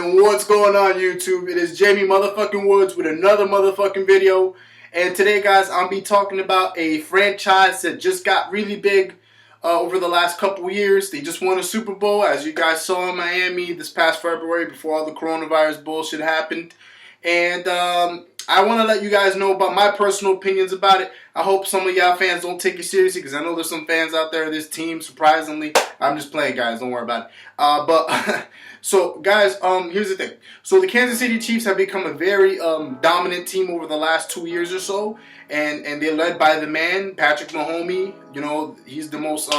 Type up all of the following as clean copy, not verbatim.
And what's going on, YouTube? It is Jamie motherfucking Woods with another motherfucking video. And today, guys, I'll be talking about a franchise that just got really big over the last couple years. They just won a Super Bowl, as you guys saw in Miami this past February before all the coronavirus bullshit happened. And I want to let you guys know about my personal opinions about it. I hope some of y'all fans don't take it seriously, because I know there's some fans out there of this team, surprisingly. I'm just playing, guys. Don't worry about it. So, guys, here's the thing. So, the Kansas City Chiefs have become a very dominant team over the last 2 years or so. And they're led by the man, Patrick Mahomes. You know, he's the most,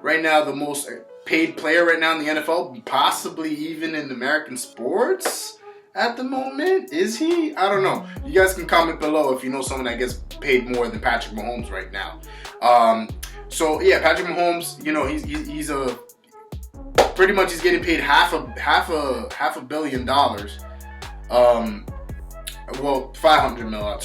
right now, the most paid player right now in the NFL, possibly even in American sports. At the moment, is he? I don't know. You guys can comment below if you know someone that gets paid more than Patrick Mahomes right now. So yeah, Patrick Mahomes, you know, he's a pretty much he's getting paid half a billion dollars. Well, 500 mil.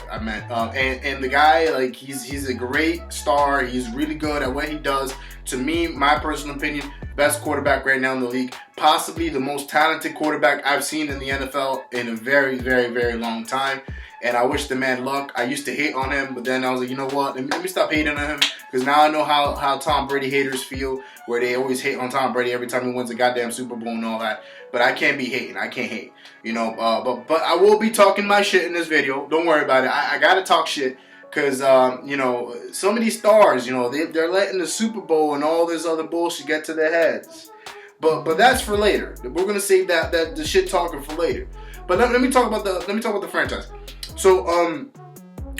I meant. And the guy, like, he's a great star. He's really good at what he does. To me, my personal opinion, best quarterback right now in the league. Possibly the most talented quarterback I've seen in the NFL in a very, very, very long time. And I wish the man luck. I used to hate on him, but then I was like, you know what? Let me stop hating on him, because now I know how Tom Brady haters feel, where they always hate on Tom Brady every time he wins a goddamn Super Bowl and all that. But I can't be hating. I can't hate. You know, but I will be talking my shit in this video. Don't worry about it. I gotta talk shit. Because, you know, some of these stars, you know, they're letting the Super Bowl and all this other bullshit get to their heads. But that's for later. We're going to save that the shit talking for later. But let me talk about the franchise. So, I'm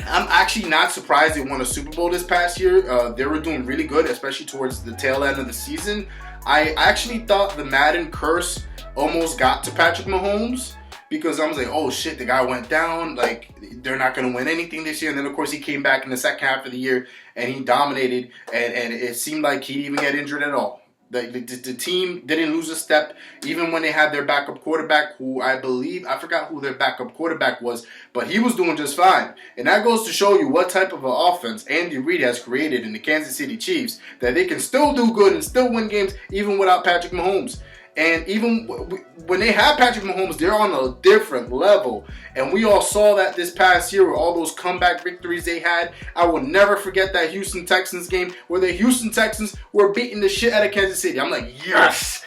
actually not surprised they won a Super Bowl this past year. They were doing really good, especially towards the tail end of the season. I actually thought the Madden curse almost got to Patrick Mahomes, because I was like, oh shit, the guy went down, like, they're not going to win anything this year. And then, of course, he came back in the second half of the year, and he dominated, and it seemed like he didn't even get injured at all. The team didn't lose a step, even when they had their backup quarterback, who I forgot who their backup quarterback was, but he was doing just fine. And that goes to show you what type of an offense Andy Reid has created in the Kansas City Chiefs, that they can still do good and still win games, even without Patrick Mahomes. And even when they have Patrick Mahomes, they're on a different level. And we all saw that this past year with all those comeback victories they had. I will never forget that Houston Texans game where the Houston Texans were beating the shit out of Kansas City. I'm like, yes,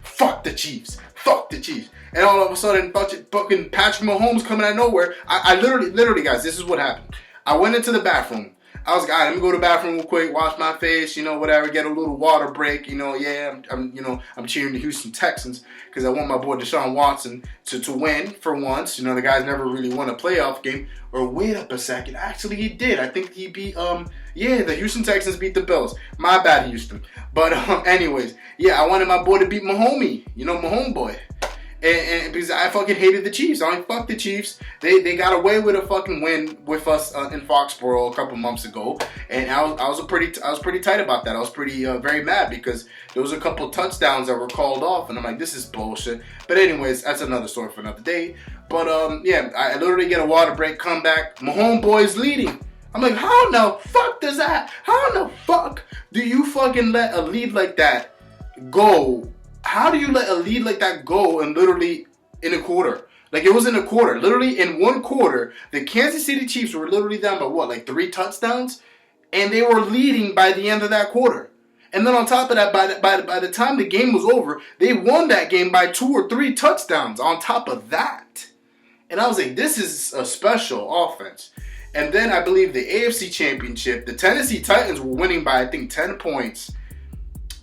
fuck the Chiefs. Fuck the Chiefs. And all of a sudden, fucking Patrick Mahomes coming out of nowhere. I literally, guys, this is what happened. I went into the bathroom. I was like, all right, let me go to the bathroom real quick, wash my face, you know, whatever, get a little water break, you know, yeah, I'm cheering the Houston Texans, because I want my boy Deshaun Watson to win for once. You know, the guy's never really won a playoff game. Or wait up a second, actually he did. I think he beat, the Houston Texans beat the Bills. My bad, Houston. But anyways, yeah, I wanted my boy to beat Mahomes, you know, Mahomes boy. And because I fucking hated the Chiefs. I like, fuck the Chiefs. They got away with a fucking win with us in Foxborough a couple months ago, and I was pretty tight about that. I was pretty very mad, because there was a couple touchdowns that were called off, and I'm like, this is bullshit. But anyways, that's another story for another day. But yeah, I literally get a water break, come back, Mahomes boy's leading. I'm like, how in the fuck does that? How in the fuck do you fucking let a lead like that go? How do you let a lead like that go, and literally in a quarter? Like, it was in a quarter. Literally in one quarter, the Kansas City Chiefs were literally down by what, like 3 touchdowns? And they were leading by the end of that quarter. And then on top of that, by the time the game was over, they won that game by 2 or 3 touchdowns on top of that. And I was like, this is a special offense. And then I believe the AFC Championship, the Tennessee Titans were winning by, I think, 10 points.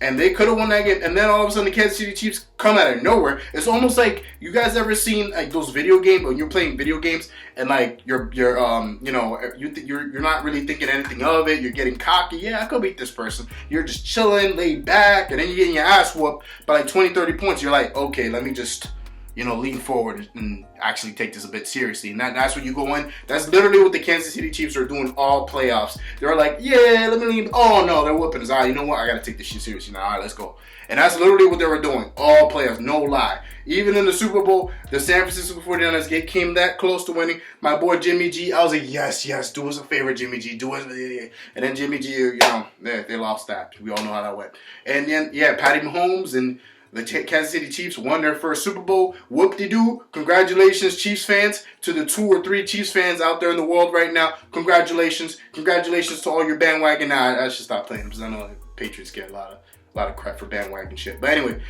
And they could have won that game. And then all of a sudden the Kansas City Chiefs come out of nowhere. It's almost like, you guys ever seen like those video games when you're playing video games and like you're not really thinking anything of it. You're getting cocky. Yeah, I could beat this person. You're just chilling, laid back, and then you're getting your ass whooped by like 20, 30 points. You're like, okay, let me just, you know, lean forward and actually take this a bit seriously. And that's when you go in. That's literally what the Kansas City Chiefs are doing all playoffs. They're like, yeah, let me lean. Oh, no, they're whooping us. All right, you know what? I got to take this shit seriously now. All right, let's go. And that's literally what they were doing all playoffs. No lie. Even in the Super Bowl, the San Francisco 49ers came that close to winning. My boy Jimmy G, I was like, yes, do us a favor, Jimmy G. Do us. And then Jimmy G, you know, they lost that. We all know how that went. And then, yeah, Patty Mahomes and The Kansas City Chiefs won their first Super Bowl. Whoop-de-doo. Congratulations, Chiefs fans. To the 2 or 3 Chiefs fans out there in the world right now, congratulations. Congratulations to all your bandwagon. Nah, I should stop playing because I know the Patriots get a lot of crap for bandwagon shit. But anyway,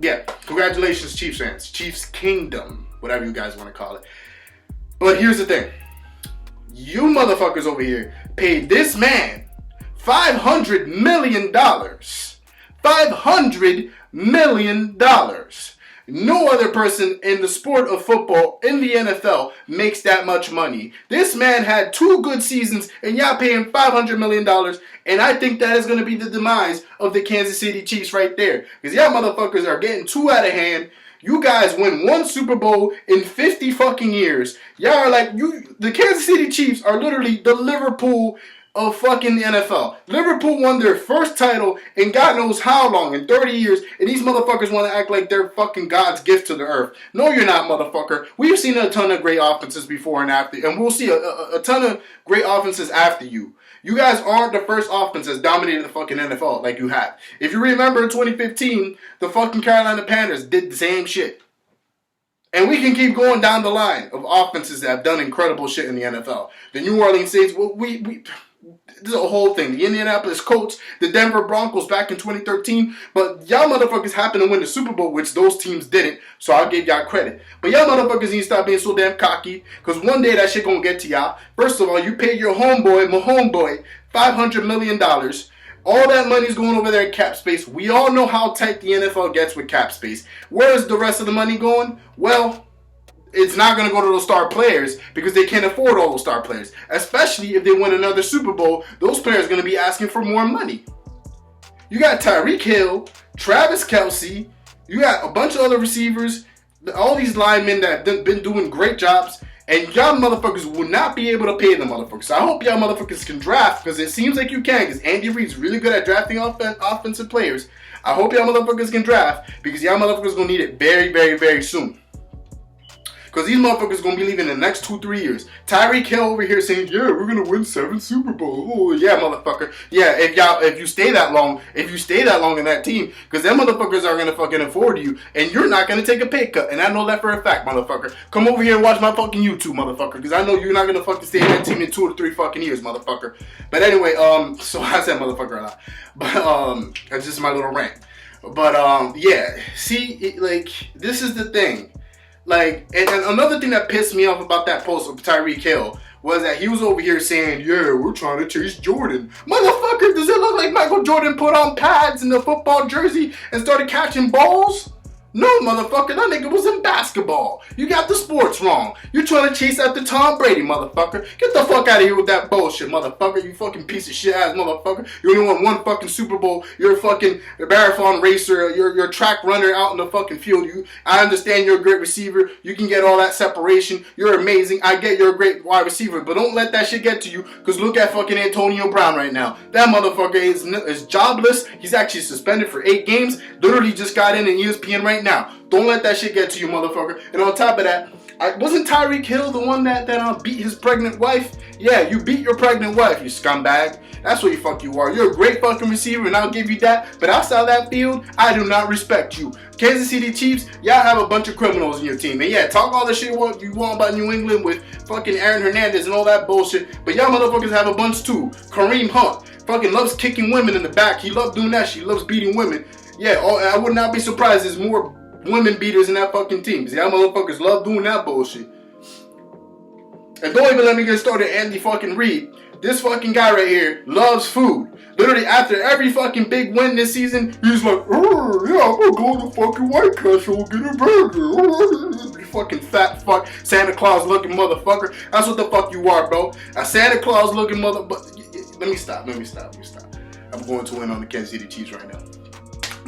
yeah, congratulations, Chiefs fans. Chiefs Kingdom, whatever you guys want to call it. But here's the thing. You motherfuckers over here paid this man $500 million. $500 million. No other person in the sport of football in the NFL makes that much money. This man had 2 good seasons and y'all pay him $500 million. And I think that is going to be the demise of the Kansas City Chiefs right there. Because y'all motherfuckers are getting too out of hand. You guys win 1 Super Bowl in 50 fucking years. Y'all are like, the Kansas City Chiefs are literally the Liverpool of fucking the NFL. Liverpool won their first title in God knows how long, in 30 years, and these motherfuckers want to act like they're fucking God's gift to the earth. No, you're not, motherfucker. We've seen a ton of great offenses before and after, and we'll see a ton of great offenses after you. You guys aren't the first offense that's dominated the fucking NFL like you have. If you remember in 2015, the fucking Carolina Panthers did the same shit. And we can keep going down the line of offenses that have done incredible shit in the NFL. The New Orleans Saints, well, this is a whole thing. The Indianapolis Colts, the Denver Broncos back in 2013. But y'all motherfuckers happen to win the Super Bowl, which those teams didn't. So I'll give y'all credit. But y'all motherfuckers need to stop being so damn cocky. Because one day that shit gonna get to y'all. First of all, you paid your homeboy, $500 million. All that money's going over there in cap space. We all know how tight the NFL gets with cap space. Where is the rest of the money going? Well, it's not going to go to those star players because they can't afford all those star players. Especially if they win another Super Bowl, those players are going to be asking for more money. You got Tyreek Hill, Travis Kelce, you got a bunch of other receivers, all these linemen that have been doing great jobs, and y'all motherfuckers will not be able to pay the motherfuckers. So I hope y'all motherfuckers can draft, because it seems like you can, because Andy Reid's really good at drafting offensive players. I hope y'all motherfuckers can draft, because y'all motherfuckers going to need it very, very, very soon. Because these motherfuckers going to be leaving in the next 2-3 years. Tyreek Hill over here saying, yeah, we're going to win 7 Super Bowls. Oh, yeah, motherfucker. Yeah, if you stay that long in that team, because them motherfuckers are going to fucking afford you, and you're not going to take a pay cut. And I know that for a fact, motherfucker. Come over here and watch my fucking YouTube, motherfucker, because I know you're not going to fucking stay in that team in 2 or 3 fucking years, motherfucker. But anyway, so I said motherfucker a lot. But, that's just my little rant. But, yeah, see, this is the thing. And another thing that pissed me off about that post of Tyreek Hill was that he was over here saying, yeah, we're trying to chase Jordan. Motherfucker, does it look like Michael Jordan put on pads in the football jersey and started catching balls? No, motherfucker, that nigga was in basketball. You got the sports wrong. You're trying to chase after Tom Brady, motherfucker. Get the fuck out of here with that bullshit, motherfucker. You fucking piece of shit ass motherfucker. You only won 1 fucking Super Bowl. You're a fucking marathon racer. You're a track runner out in the fucking field. I understand you're a great receiver. You can get all that separation. You're amazing. I get you're a great wide receiver. But don't let that shit get to you. Because look at fucking Antonio Brown right now. That motherfucker is jobless. He's actually suspended for 8 games. Literally just got in ESPN right now. Don't let that shit get to you, motherfucker. And on top of that, wasn't Tyreek Hill the one that beat his pregnant wife? Yeah, you beat your pregnant wife, you scumbag. That's what you are. You're a great fucking receiver, and I'll give you that. But outside that field, I do not respect you. Kansas City Chiefs, y'all have a bunch of criminals in your team. And yeah, talk all the shit you want about New England with fucking Aaron Hernandez and all that bullshit. But y'all motherfuckers have a bunch too. Kareem Hunt fucking loves kicking women in the back. He loves doing that shit. He loves beating women. Yeah, I would not be surprised there's more women beaters in that fucking team. See, y'all motherfuckers love doing that bullshit. And don't even let me get started, Andy fucking Reid. This fucking guy right here loves food. Literally, after every fucking big win this season, he's like, oh, yeah, I'm gonna go to fucking White Castle and get a burger. You fucking fat fuck, Santa Claus looking motherfucker. That's what the fuck you are, bro. A Santa Claus looking motherfucker. Let me stop. I'm going to win on the Kansas City Chiefs right now.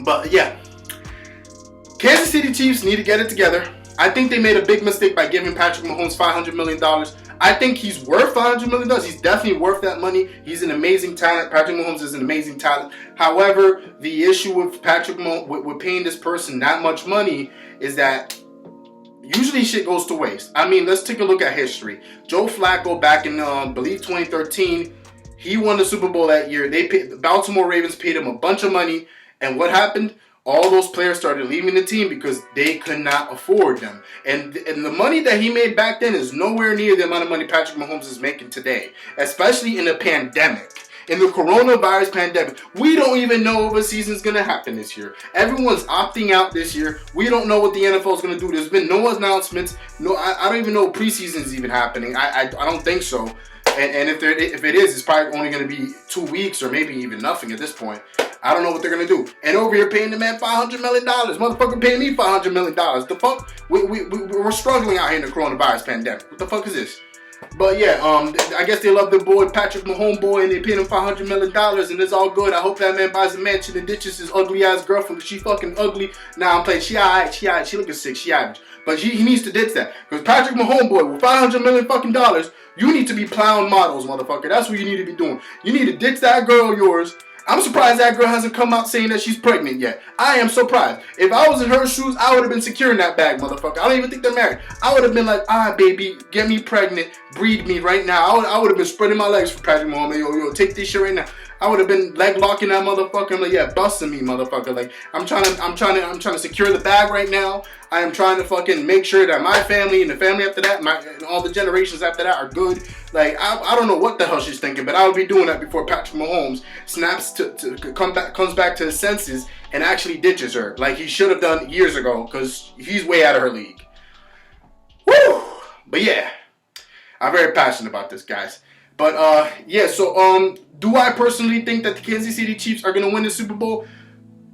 But yeah. Kansas City Chiefs need to get it together. I think they made a big mistake by giving Patrick Mahomes $500 million. I think he's worth $500 million. He's definitely worth that money. He's an amazing talent. Patrick Mahomes is an amazing talent. However, the issue with Patrick Mahomes, with paying this person that much money, is that usually shit goes to waste. I mean, let's take a look at history. Joe Flacco back in, believe 2013, he won the Super Bowl that year. The Baltimore Ravens paid him a bunch of money. And what happened? all those players started leaving the team because they could not afford them. And the money that he made back then is nowhere near the amount of money Patrick Mahomes is making today, especially in a pandemic. In the coronavirus pandemic, we don't even know if a season's going to happen this year. Everyone's opting out this year. We don't know what the NFL is going to do. There's been no announcements. No, I don't even know if preseason is even happening. I don't think so. And if it is, it's probably only going to be 2 weeks or maybe even nothing at this point. I don't know what they're going to do. And over here paying the man $500 million. Motherfucker paying me $500 million. The fuck? We're struggling out here in the coronavirus pandemic. What the fuck is this? But yeah, I guess they love their boy Patrick Mahomes boy and they paid him $500 million and it's all good. I hope that man buys a mansion and ditches his ugly ass girlfriend. She fucking ugly. Nah, I'm playing. She alright. She looking sick. She average. But he needs to ditch that. Because Patrick Mahomes boy with $500 million fucking dollars, you need to be plowing models, motherfucker. That's what you need to be doing. You need to ditch that girl of yours. I'm surprised that girl hasn't come out saying that she's pregnant yet. I am surprised. If I was in her shoes, I would have been securing that bag, motherfucker. I don't even think they're married. I would have been like, baby, get me pregnant, breed me right now. I would have been spreading my legs for Patrick Mahomes. Yo, take this shit right now. I would have been leg locking that motherfucker. I'm like, yeah, busting me, motherfucker. Like, I'm trying to secure the bag right now. I am trying to fucking make sure that my family and the family after that, and all the generations after that are good. Like, I don't know what the hell she's thinking, but I would be doing that before Patrick Mahomes comes back to his senses and actually ditches her, like he should have done years ago, because he's way out of her league. Woo! But yeah, I'm very passionate about this, guys. But yeah, so do I personally think that the Kansas City Chiefs are going to win the Super Bowl?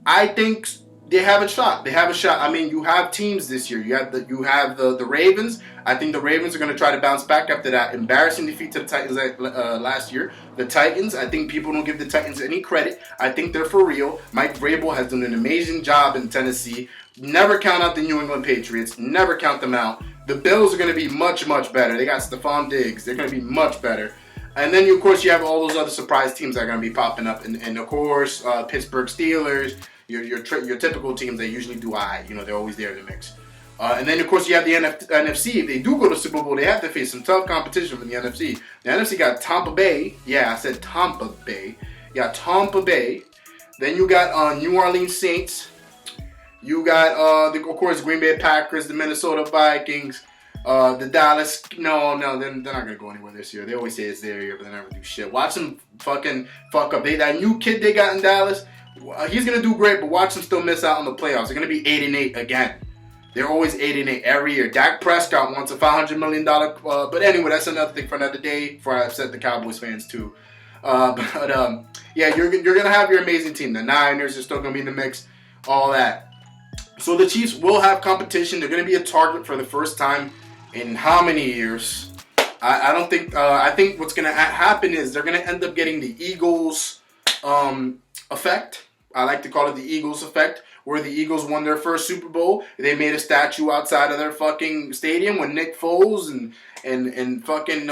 I think they have a shot. They have a shot. I mean, you have teams this year. You have the Ravens. I think the Ravens are going to try to bounce back after that embarrassing defeat to the Titans last year. The Titans, I think people don't give the Titans any credit. I think they're for real. Mike Vrabel has done an amazing job in Tennessee. Never count out the New England Patriots. Never count them out. The Bills are going to be much, much better. They got Stephon Diggs. They're going to be much better. And then, of course, you have all those other surprise teams that are going to be popping up. And of course, Pittsburgh Steelers, your typical teams that usually do they're always there in the mix. And then, of course, you have the NFC. If they do go to Super Bowl, they have to face some tough competition from the NFC. The NFC got Tampa Bay. Yeah, I said Tampa Bay. Yeah, Tampa Bay. Then you got New Orleans Saints. You got, of course, Green Bay Packers, the Minnesota Vikings. The Dallas, no, they're not going to go anywhere this year. They always say it's their year, but they never do shit. Watch them fucking fuck up. That new kid they got in Dallas, he's going to do great, but watch them still miss out on the playoffs. They're going to be 8-8 again. They're always 8-8 every year. Dak Prescott wants a $500 million, but anyway, that's another thing for another day before I upset the Cowboys fans too. Yeah, you're going to have your amazing team. The Niners are still going to be in the mix, all that. So the Chiefs will have competition. They're going to be a target for the first time in how many years? I don't think. I think what's going to happen is they're going to end up getting the Eagles effect. I like to call it the Eagles effect, where the Eagles won their first Super Bowl. They made a statue outside of their fucking stadium with Nick Foles and fucking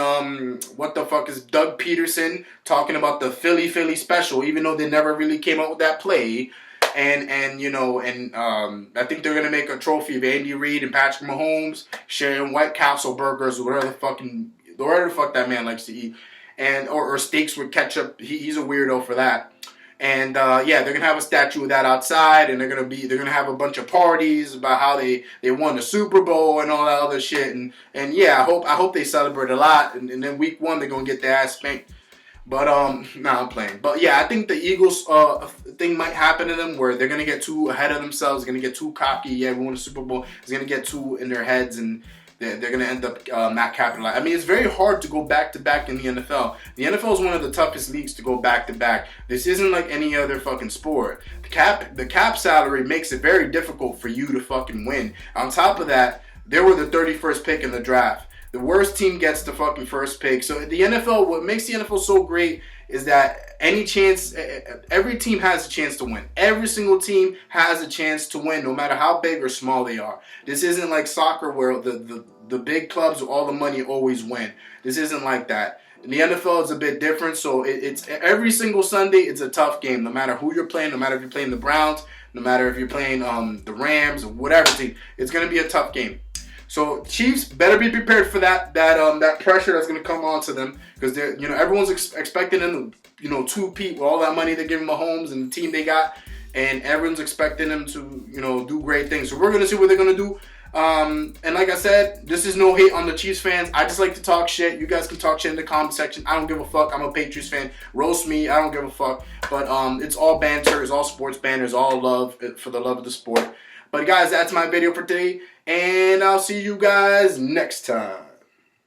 what the fuck is Doug Peterson talking about the Philly special, even though they never really came up with that play. And I think they're gonna make a trophy of Andy Reid and Patrick Mahomes sharing White Castle burgers or whatever the fuck that man likes to eat, and or steaks with ketchup. He's a weirdo for that. And yeah, they're gonna have a statue of that outside, and they're gonna have a bunch of parties about how they won the Super Bowl and all that other shit. And yeah, I hope they celebrate a lot. And then week 1 they're gonna get their ass spanked. But, I'm playing. But, yeah, I think the Eagles thing might happen to them where they're going to get too ahead of themselves, going to get too cocky. Yeah, we won the Super Bowl. It's going to get too in their heads, and they're going to end up not capitalizing. I mean, it's very hard to go back-to-back in the NFL. The NFL is one of the toughest leagues to go back-to-back. This isn't like any other fucking sport. The cap salary makes it very difficult for you to fucking win. On top of that, they were the 31st pick in the draft. The worst team gets the fucking first pick. So the NFL, what makes the NFL so great is that every team has a chance to win. Every single team has a chance to win, no matter how big or small they are. This isn't like soccer where the big clubs with all the money always win. This isn't like that. In the NFL, it's a bit different. So it's every single Sunday, it's a tough game. No matter who you're playing, no matter if you're playing the Browns, no matter if you're playing the Rams or whatever team, it's going to be a tough game. So Chiefs better be prepared for that pressure that's going to come onto them, because everyone's expecting them to 2-peat with all that money they're giving Mahomes and the team they got. and everyone's expecting them to, do great things. So we're gonna see what they're gonna do. And like I said, this is no hate on the Chiefs fans. I just like to talk shit. You guys can talk shit in the comment section. I don't give a fuck. I'm a Patriots fan. Roast me. I don't give a fuck. But it's all banter. It's all sports banter. It's all love for the love of the sport. But guys, that's my video for today. And I'll see you guys next time.